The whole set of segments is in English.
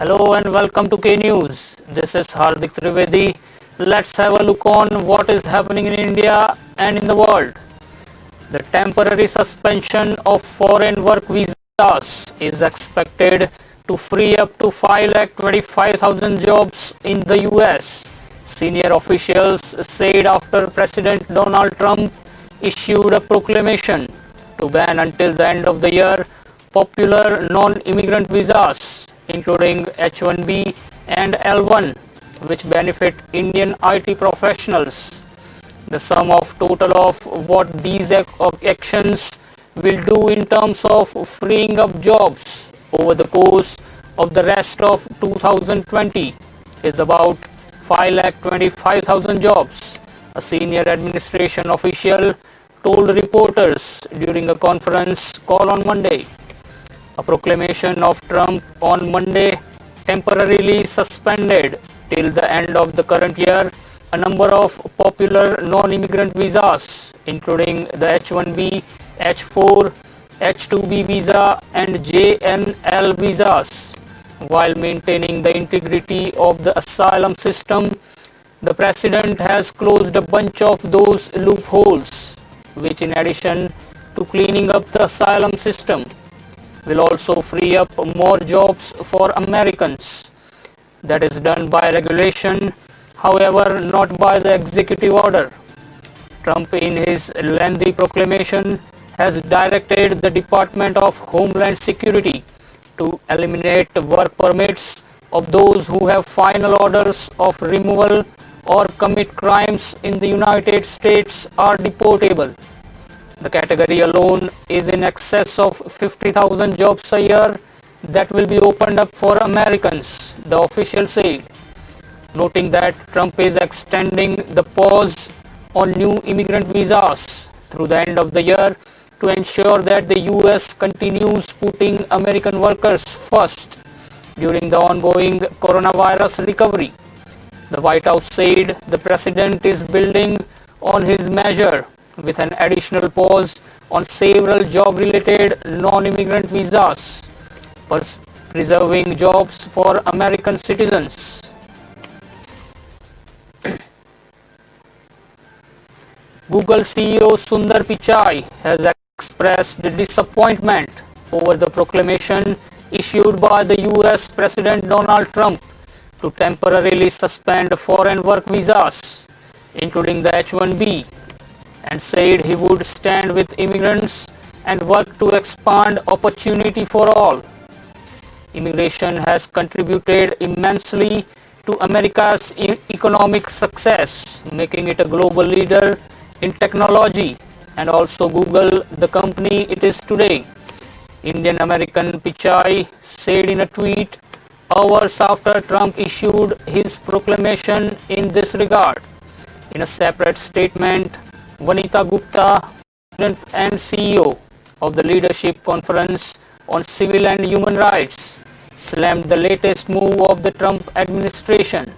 Hello and welcome to K News. This is Hardik Trivedi. Let's have a look on what is happening in India and in the world. The temporary suspension of foreign work visas is expected to free up to 5,25,000 jobs in the US. Senior officials said after President Donald Trump issued a proclamation to ban until the end of the year popular non-immigrant visas, including H-1B and L-1, which benefit Indian IT professionals. The sum of total of what these actions will do in terms of freeing up jobs over the course of the rest of 2020 is about 5,25,000 jobs, a senior administration official told reporters during a conference call on Monday. A proclamation of Trump on Monday temporarily suspended till the end of the current year a number of popular non-immigrant visas, including the H-1B, H-4, H-2B visa and JNL visas. While maintaining the integrity of the asylum system, the president has closed a bunch of those loopholes, which in addition to cleaning up the asylum system, will also free up more jobs for Americans. That is done by regulation, however, not by the executive order. Trump, in his lengthy proclamation, has directed the Department of Homeland Security to eliminate work permits of those who have final orders of removal or commit crimes in the United States are deportable. The category alone is in excess of 50,000 jobs a year that will be opened up for Americans, the official said, noting that Trump is extending the pause on new immigrant visas through the end of the year to ensure that the US continues putting American workers first during the ongoing coronavirus recovery. The White House said the president is building on his measure with an additional pause on several job-related non-immigrant visas, preserving jobs for American citizens. Google CEO Sundar Pichai has expressed disappointment over the proclamation issued by the US President Donald Trump to temporarily suspend foreign work visas, including the H-1B, and said he would stand with immigrants and work to expand opportunity for all. Immigration has contributed immensely to America's economic success, making it a global leader in technology and also Google, the company it is today. Indian American Pichai said in a tweet hours after Trump issued his proclamation in this regard. In a separate statement, Vanita Gupta, President and CEO of the Leadership Conference on Civil and Human Rights, slammed the latest move of the Trump administration.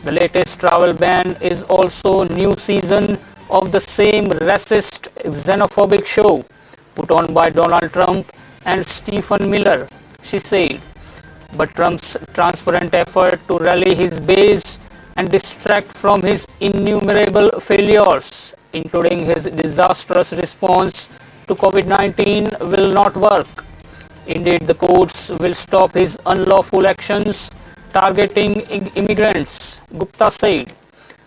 The latest travel ban is also new season of the same racist, xenophobic show put on by Donald Trump and Stephen Miller, she said. But Trump's transparent effort to rally his base and distract from his innumerable failures, including his disastrous response to COVID-19, will not work. Indeed, the courts will stop his unlawful actions targeting immigrants, Gupta said.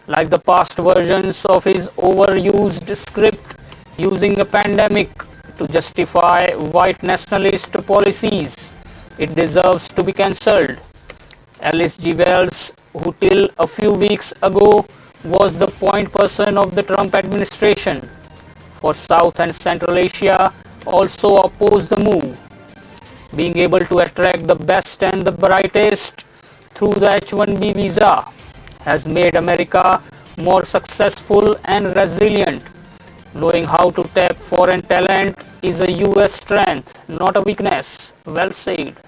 Like the past versions of his overused script using a pandemic to justify white nationalist policies, it deserves to be cancelled. Alice G. Wells, who till a few weeks ago was the point person of the Trump administration for South and Central Asia, also opposed the move. Being able to attract the best and the brightest through the H-1B visa has made America more successful and resilient. Knowing how to tap foreign talent is a US strength, not a weakness. Well said.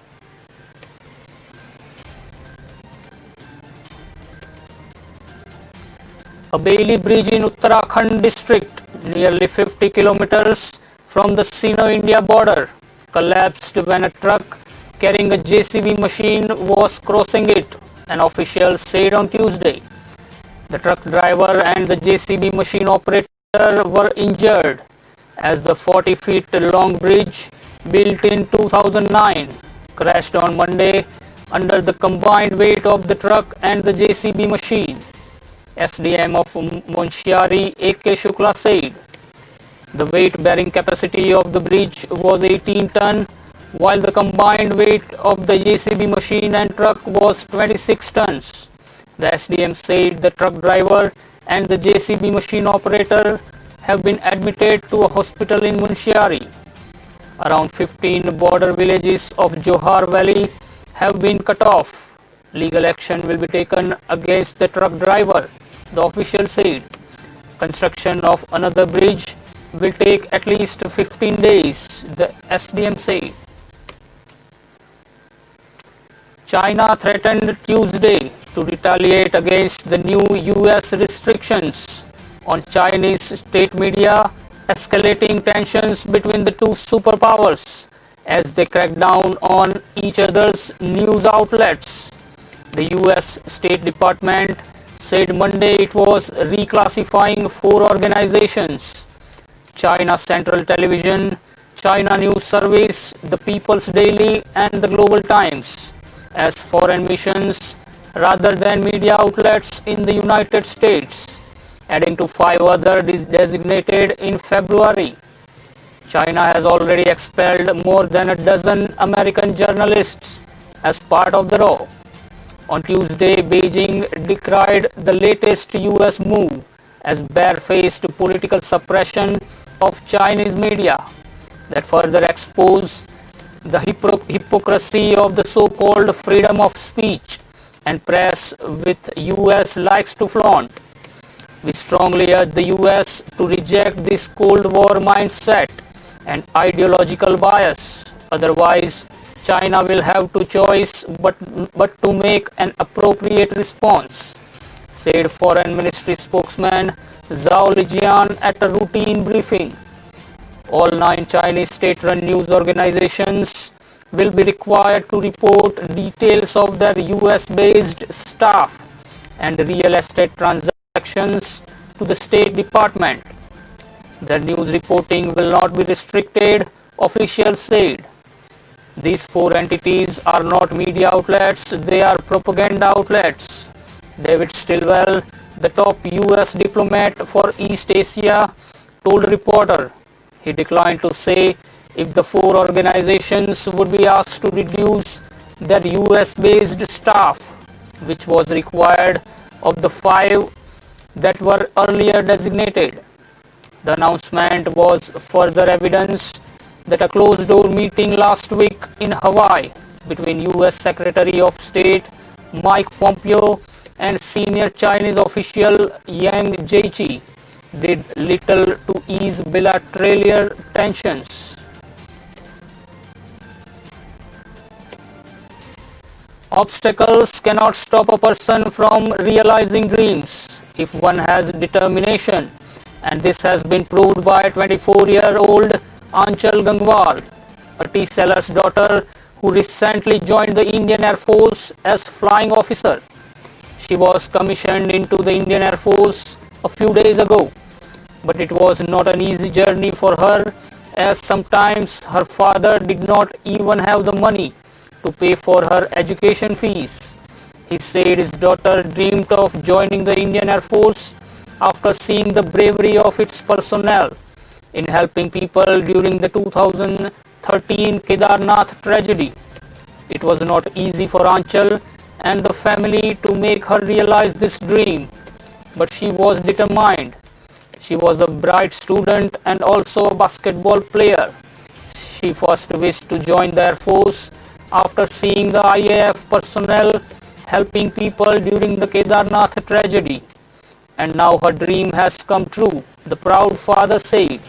A Bailey Bridge in Uttarakhand district, nearly 50 kilometers from the Sino-India border, collapsed when a truck carrying a JCB machine was crossing it, an official said on Tuesday. The truck driver and the JCB machine operator were injured as the 40 feet long bridge, built in 2009, crashed on Monday under the combined weight of the truck and the JCB machine. SDM of Monchiari A.K. Shukla said. The weight-bearing capacity of the bridge was 18 ton, while the combined weight of the JCB machine and truck was 26 tons. The SDM said the truck driver and the JCB machine operator have been admitted to a hospital in Munchiari. Around 15 border villages of Johar Valley have been cut off. Legal action will be taken against the truck driver, the official said. Construction of another bridge will take at least 15 days, the SDM said. China threatened Tuesday to retaliate against the new US restrictions on Chinese state media, escalating tensions between the two superpowers as they crack down on each other's news outlets. The US State Department said Monday it was reclassifying 4 organizations: China Central Television, China News Service, the People's Daily and the Global Times as foreign missions rather than media outlets in the United States, adding to 5 others designated in February. China has already expelled more than a dozen American journalists as part of the row. On Tuesday, Beijing decried the latest US move as barefaced political suppression of Chinese media that further expose the hypocrisy of the so-called freedom of speech and press with US likes to flaunt. We strongly urge the US to reject this Cold War mindset and ideological bias. Otherwise, China will have to choice but to make an appropriate response, said Foreign Ministry spokesman Zhao Lijian at a routine briefing. All 9 Chinese state-run news organizations will be required to report details of their US-based staff and real estate transactions to the State Department. Their news reporting will not be restricted, officials said. These 4 entities are not media outlets, they are propaganda outlets. David Stilwell, the top US diplomat for East Asia, told a reporter. He declined to say if the 4 organizations would be asked to reduce their US-based staff, which was required of the 5 that were earlier designated. The announcement was further evidence that a closed-door meeting last week in Hawaii between US Secretary of State Mike Pompeo and senior Chinese official Yang Jiechi did little to ease bilateral tensions. Obstacles cannot stop a person from realizing dreams if one has determination, and this has been proved by 24-year-old Aanchal Gangwal, a tea seller's daughter who recently joined the Indian Air Force as flying officer. She was commissioned into the Indian Air Force a few days ago, but it was not an easy journey for her, as sometimes her father did not even have the money to pay for her education fees. He said his daughter dreamed of joining the Indian Air Force after seeing the bravery of its personnel in helping people during the 2013 Kedarnath tragedy. It was not easy for Aanchal and the family to make her realize this dream, but she was determined. She was a bright student and also a basketball player. She first wished to join the Air Force after seeing the IAF personnel helping people during the Kedarnath tragedy. And now her dream has come true, the proud father said.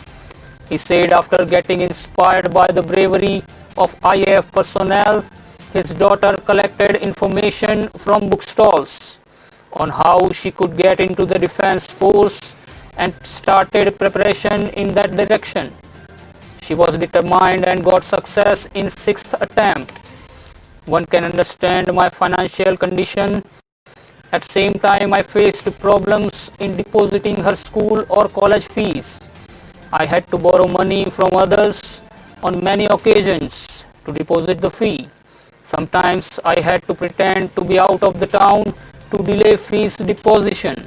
He said after getting inspired by the bravery of IAF personnel, his daughter collected information from bookstalls on how she could get into the defense force and started preparation in that direction. She was determined and got success in 6th attempt. One can understand my financial condition. At same time, I faced problems in depositing her school or college fees. I had to borrow money from others on many occasions to deposit the fee. Sometimes I had to pretend to be out of the town to delay fees deposition,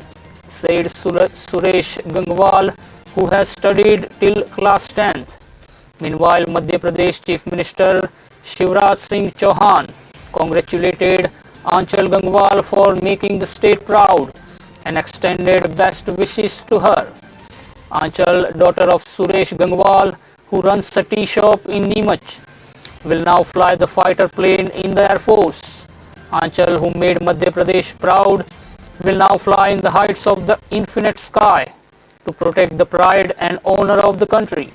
said Suresh Gangwal, who has studied till class 10th. Meanwhile, Madhya Pradesh Chief Minister Shivraj Singh Chauhan congratulated Aanchal Gangwal for making the state proud and extended best wishes to her. Aanchal, daughter of Suresh Gangwal, who runs a tea shop in Neemach, will now fly the fighter plane in the Air Force. Aanchal, who made Madhya Pradesh proud, will now fly in the heights of the infinite sky to protect the pride and honor of the country.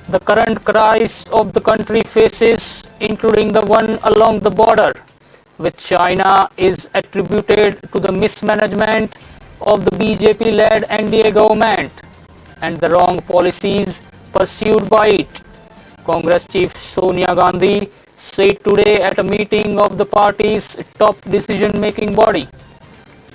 The current crisis of the country faces, including the one along the border with China, is attributed to the mismanagement of the BJP-led NDA government and the wrong policies pursued by it. Congress Chief Sonia Gandhi said today at a meeting of the party's top decision-making body,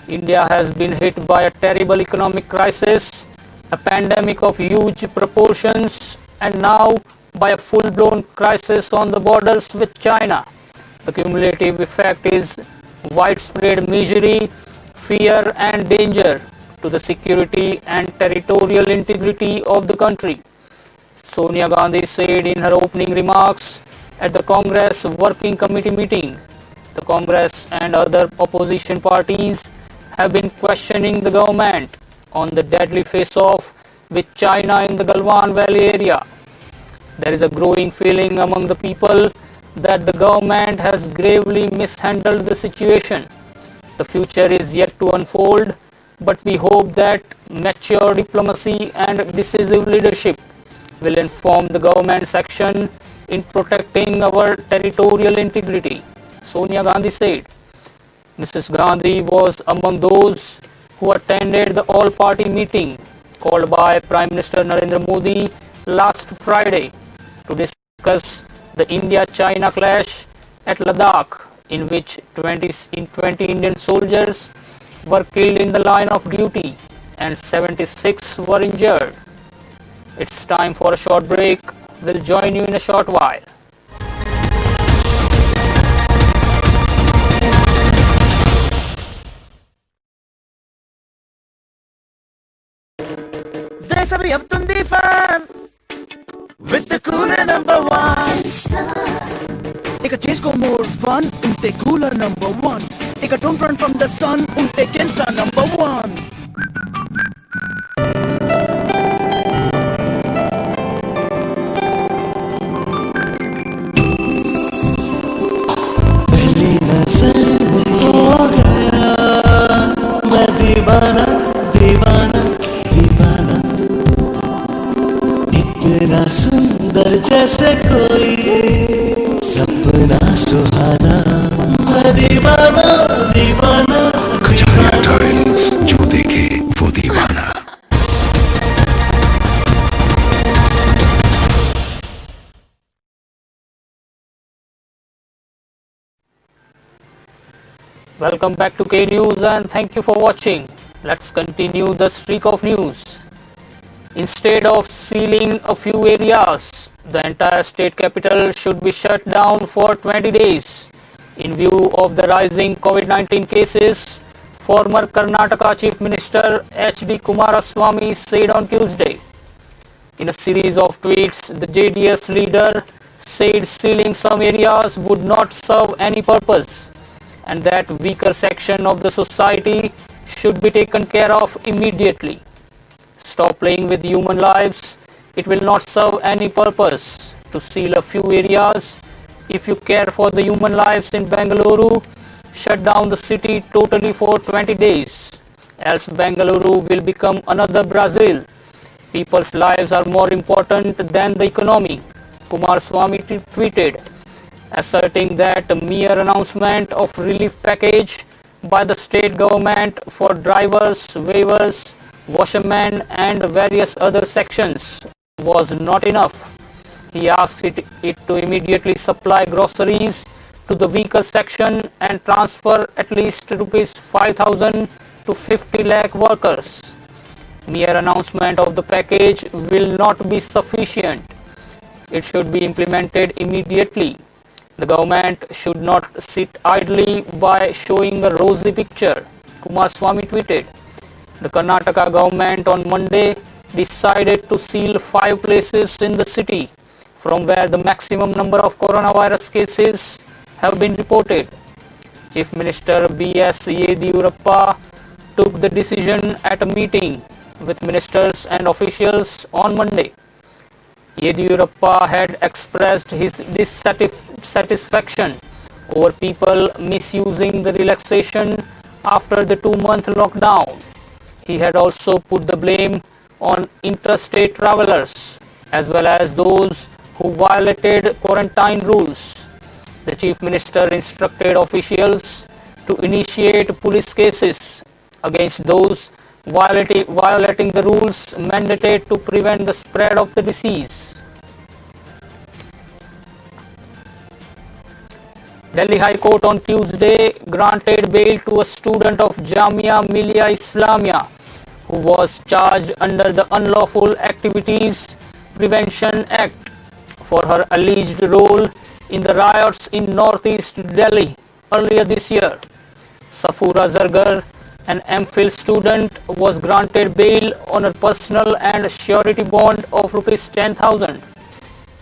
India has been hit by a terrible economic crisis, a pandemic of huge proportions, and now by a full-blown crisis on the borders with China. The cumulative effect is widespread misery, fear and danger to the security and territorial integrity of the country. Sonia Gandhi said in her opening remarks at the Congress Working Committee meeting. The Congress and other opposition parties have been questioning the government on the deadly face-off with China in the Galwan Valley area. There is a growing feeling among the people that the government has gravely mishandled the situation. The future is yet to unfold, but we hope that mature diplomacy and decisive leadership will inform the government's action in protecting our territorial integrity, Sonia Gandhi said. Mrs. Gandhi was among those who attended the all-party meeting called by Prime Minister Narendra Modi last Friday to discuss the India-China clash at Ladakh, in which 20 Indian soldiers were killed in the line of duty and 76 were injured. It's time for a short break. We'll join you in a short while. There's a of Tundi fan with the cooler number one. Take a change go more fun, unte cooler number one. Take a don't run from the sun, unte Kenstra number one. दीवाना दीवाना दीवाना इतना सुंदर जैसे कोई सपना सुहाना दीवाना दीवाना कचारिया टाइल्स जो देखे वो दीवाना। Welcome back to K News and thank you for watching. Let's continue the streak of news. Instead of sealing a few areas, the entire state capital should be shut down for 20 days. In view of the rising COVID-19 cases, former Karnataka Chief Minister H.D. Kumaraswamy said on Tuesday. In a series of tweets, the JDS leader said sealing some areas would not serve any purpose, and that weaker section of the society should be taken care of immediately. Stop playing with human lives. It will not serve any purpose to seal a few areas. If you care for the human lives in Bengaluru, shut down the city totally for 20 days. Else Bengaluru will become another Brazil. People's lives are more important than the economy, Kumaraswamy tweeted, asserting that a mere announcement of relief package by the state government for drivers, weavers, washermen and various other sections was not enough. He asked it to immediately supply groceries to the weaker section and transfer at least rupees 5,000 to 50 lakh workers. Mere announcement of the package will not be sufficient. It should be implemented immediately. The government should not sit idly by showing a rosy picture, Kumaraswamy tweeted. The Karnataka government on Monday decided to seal 5 places in the city from where the maximum number of coronavirus cases have been reported. Chief Minister B.S. Yediyurappa took the decision at a meeting with ministers and officials on Monday. Yediyurappa had expressed his dissatisfaction over people misusing the relaxation after the 2-month lockdown. He had also put the blame on interstate travelers as well as those who violated quarantine rules. The Chief Minister instructed officials to initiate police cases against those violating the rules mandated to prevent the spread of the disease. Delhi High Court on Tuesday granted bail to a student of Jamia Millia Islamia who was charged under the Unlawful Activities Prevention Act for her alleged role in the riots in northeast Delhi earlier this year. Safura Zargar, an MPhil student, was granted bail on a personal and surety bond of Rs 10,000.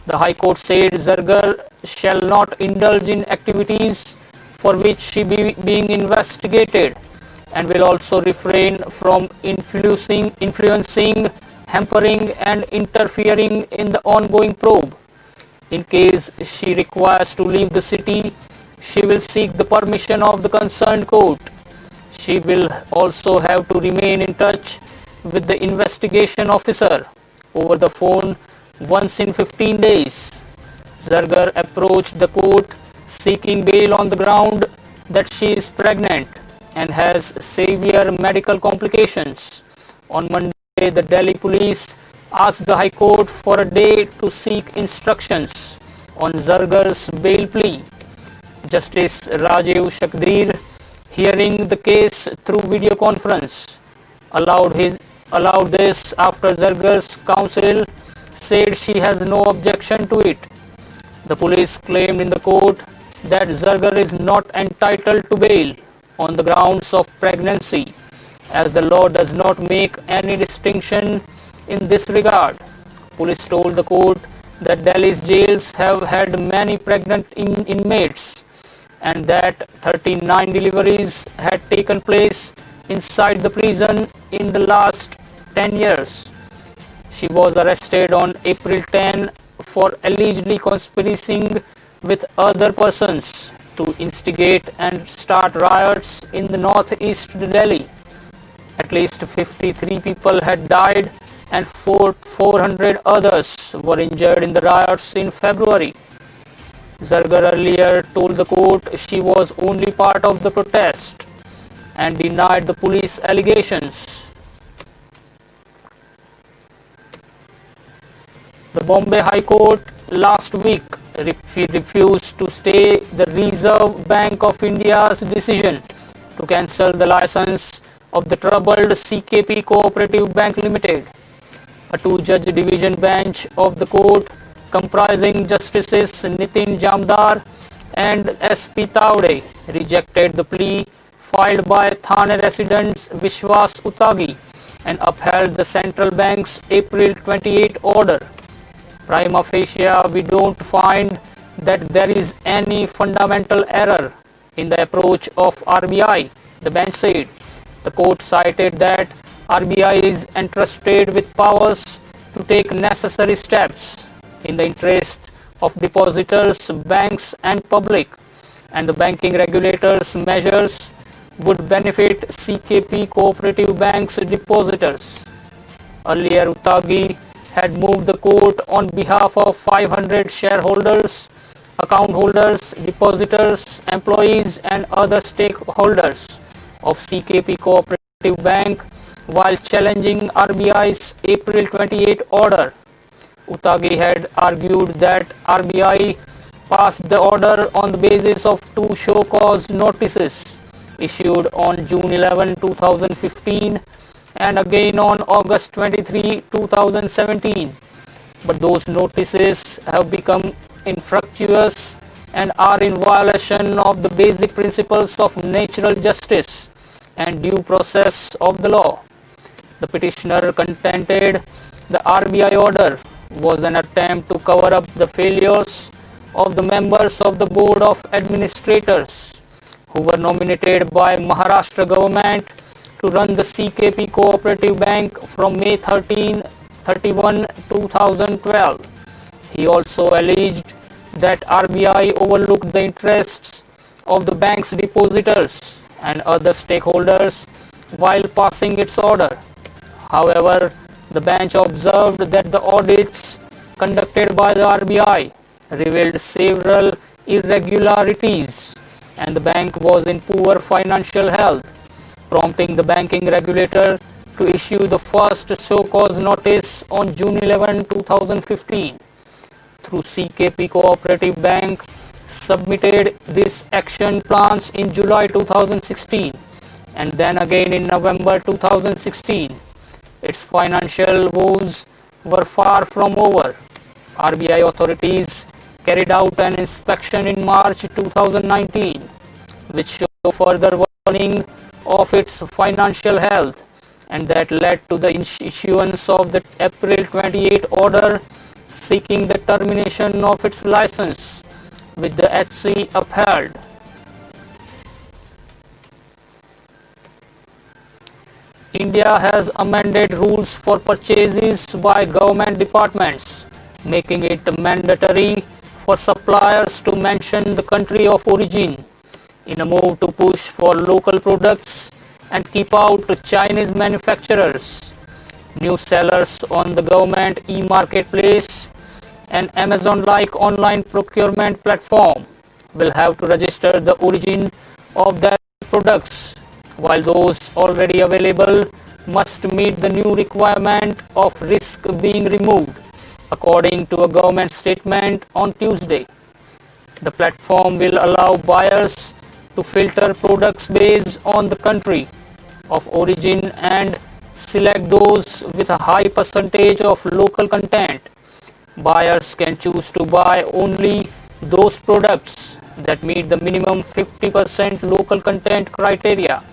The High Court said Zargar shall not indulge in activities for which she being investigated and will also refrain from influencing, hampering and interfering in the ongoing probe. In case she requires to leave the city, she will seek the permission of the concerned court. She will also have to remain in touch with the investigation officer over the phone once in 15 days. Zargar approached the court seeking bail on the ground that she is pregnant and has severe medical complications. On Monday, the Delhi police asked the High Court for a day to seek instructions on Zargar's bail plea. Justice Rajiv Shakdir, hearing the case through video conference, allowed this after Zargar's counsel said she has no objection to it. The police claimed in the court that Zargar is not entitled to bail on the grounds of pregnancy, as the law does not make any distinction in this regard. Police told the court that Delhi's jails have had many pregnant inmates and that 39 deliveries had taken place inside the prison in the last 10 years. She was arrested on April 10 for allegedly conspiring with other persons to instigate and start riots in the northeast Delhi. At least 53 people had died and 400 others were injured in the riots in February. Zargar earlier told the court she was only part of the protest and denied the police allegations. The Bombay High Court last week refused to stay the Reserve Bank of India's decision to cancel the license of the troubled CKP Cooperative Bank Limited. A 2-judge division bench of the court comprising Justices Nitin Jamdar and S.P. Taude rejected the plea filed by Thane residents Vishwas Utagi and upheld the central bank's April 28 order. Prima facie, we don't find that there is any fundamental error in the approach of RBI, the bench said. The court cited that RBI is entrusted with powers to take necessary steps in the interest of depositors, banks and public, and the banking regulators' measures would benefit CKP Cooperative Bank's depositors. Earlier, Utagi had moved the court on behalf of 500 shareholders, account holders, depositors, employees and other stakeholders of CKP Cooperative Bank while challenging RBI's April 28 order. Utagi had argued that RBI passed the order on the basis of two show cause notices issued on June 11, 2015 and again on August 23, 2017. But those notices have become infructuous and are in violation of the basic principles of natural justice and due process of the law. The petitioner contended the RBI order was an attempt to cover up the failures of the members of the Board of Administrators who were nominated by Maharashtra government to run the CKP Cooperative Bank from May 31, 2012. He also alleged that RBI overlooked the interests of the bank's depositors and other stakeholders while passing its order. However, the bench observed that the audits conducted by the RBI revealed several irregularities and the bank was in poor financial health, prompting the banking regulator to issue the first show cause notice on June 11, 2015. Through CKP Cooperative Bank submitted these action plans in July 2016 and then again in November 2016. Its financial woes were far from over. RBI authorities carried out an inspection in March 2019, which showed further worsening of its financial health, and that led to the issuance of the April 28 order seeking the termination of its license, which the HC upheld. India has amended rules for purchases by government departments, making it mandatory for suppliers to mention the country of origin in a move to push for local products and keep out Chinese manufacturers. New sellers on the government e-marketplace and Amazon-like online procurement platform will have to register the origin of their products, while those already available must meet the new requirement of risk being removed, according to a government statement on Tuesday. The platform will allow buyers to filter products based on the country of origin and select those with a high percentage of local content. Buyers can choose to buy only those products that meet the minimum 50% local content criteria.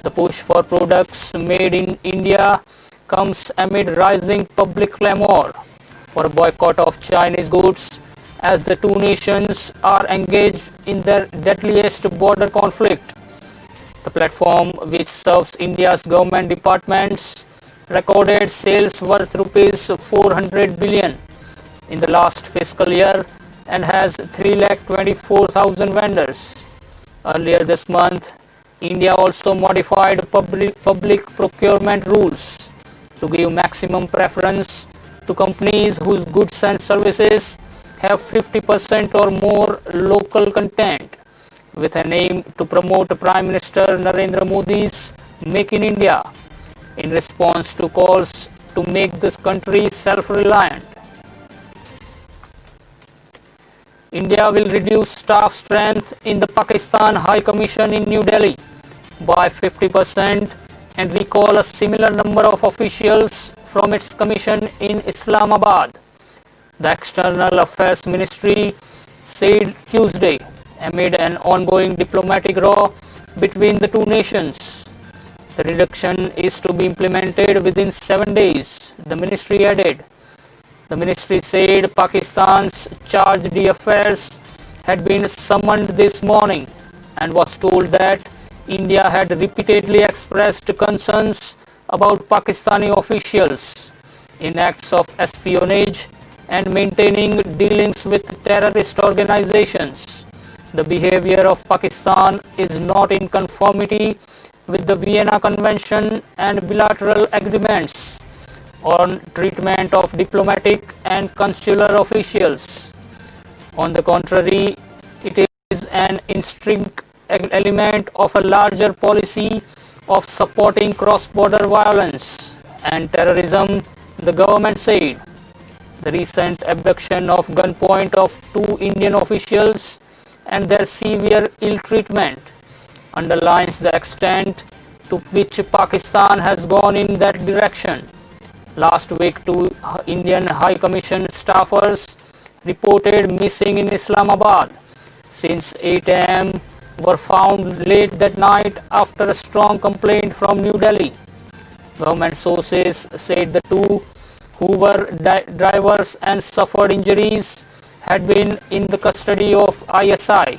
The push for products made in India comes amid rising public clamor for a boycott of Chinese goods as the two nations are engaged in their deadliest border conflict. The platform, which serves India's government departments, recorded sales worth rupees 400 billion in the last fiscal year and has 3,24,000 vendors. Earlier this month, India also modified public procurement rules to give maximum preference to companies whose goods and services have 50% or more local content, with an aim to promote Prime Minister Narendra Modi's Make in India in response to calls to make this country self-reliant. India will reduce staff strength in the Pakistan High Commission in New Delhi by 50% and recall a similar number of officials from its commission in Islamabad. The External Affairs Ministry said Tuesday amid an ongoing diplomatic row between the two nations. The reduction is to be implemented within 7 days, the ministry added. The ministry said Pakistan's charge d'affaires had been summoned this morning and was told that India had repeatedly expressed concerns about Pakistani officials in acts of espionage and maintaining dealings with terrorist organizations. The behavior of Pakistan is not in conformity with the Vienna Convention and bilateral agreements on treatment of diplomatic and consular officials. On the contrary, it is an intrinsic element of a larger policy of supporting cross-border violence and terrorism, the government said. The recent abduction of gunpoint of two Indian officials and their severe ill treatment underlines the extent to which Pakistan has gone in that direction. Last week, two Indian High Commission staffers reported missing in Islamabad since 8 am were found late that night after a strong complaint from New Delhi. Government sources said the two, who were drivers and suffered injuries, had been in the custody of ISI.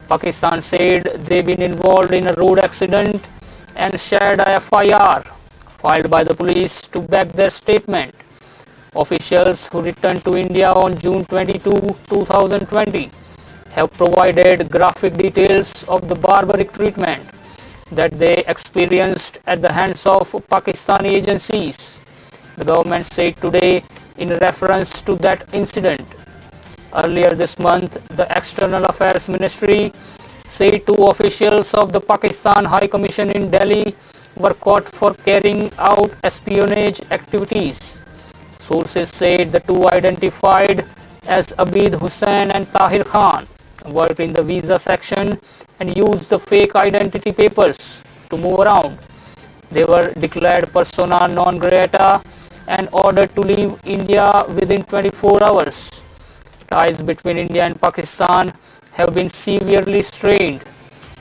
Pakistan said they've been involved in a road accident and shared a FIR filed by the police to back their statement. Officials who returned to India on June 22, 2020 have provided graphic details of the barbaric treatment that they experienced at the hands of Pakistani agencies, the government said today in reference to that incident. Earlier this month, the External Affairs Ministry said two officials of the Pakistan High Commission in Delhi were caught for carrying out espionage activities. Sources said the two, identified as Abid Hussain and Tahir Khan, worked in the visa section and used the fake identity papers to move around. They were declared persona non grata and ordered to leave India within 24 hours. Ties between India and Pakistan have been severely strained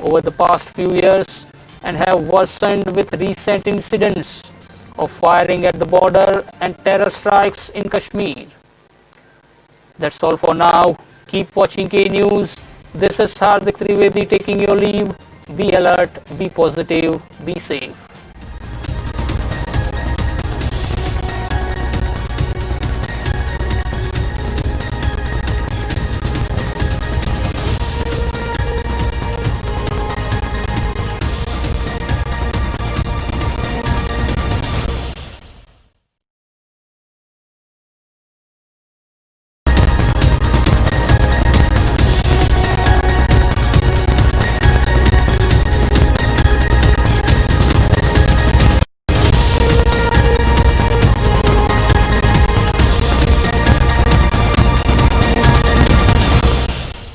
over the past few years and have worsened with recent incidents of firing at the border and terror strikes in Kashmir. That's all for now. Keep watching K News. This is Hardik Trivedi taking your leave. Be alert, be positive, be safe.